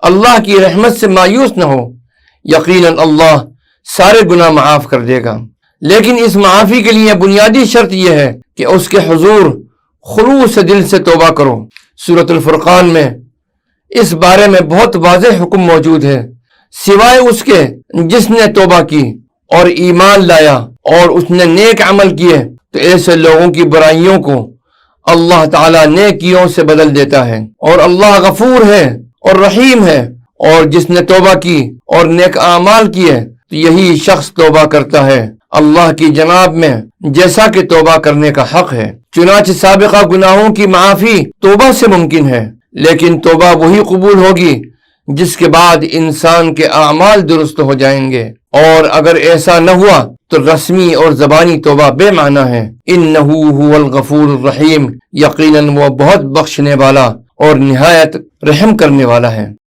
अल्लाह की रहमत से मायूस न हो, यकीनन अल्लाह सारे गुनाह माफ कर देगा। लेकिन इस माफ़ी के लिए बुनियादी शर्त यह है कि उसके हुजूर खुलूस दिल से तौबा करो। सूरतुल फुरकान में इस बारे में बहुत वाज़ेह हुक्म मौजूद है, सिवाय उसके जिसने तौबा की और ईमान लाया और उसने नेक अमल किए, तो ऐसे लोगों की बुराइयों को अल्लाह ताला नेकियों से बदल देता है। और अल्लाह गफूर है और रहीम है, और जिसने तौबा की और नेक आमाल किए तो यही शख्स तौबा करता है अल्लाह की जनाब में जैसा कि तौबा करने का हक है। चुनांचे साबिका गुनाहों की माफी तौबा से मुमकिन है, लेकिन तौबा वही कबूल होगी जिसके बाद इंसान के आमाल दुरुस्त हो जाएंगे, और अगर ऐसा न हुआ तो रस्मी और ज़बानी तौबा बेमाना है। इन्नहू हुवल गफूर रहीम, यकीनन वो बहुत बख्शने वाला और निहायत रहम करने वाला है।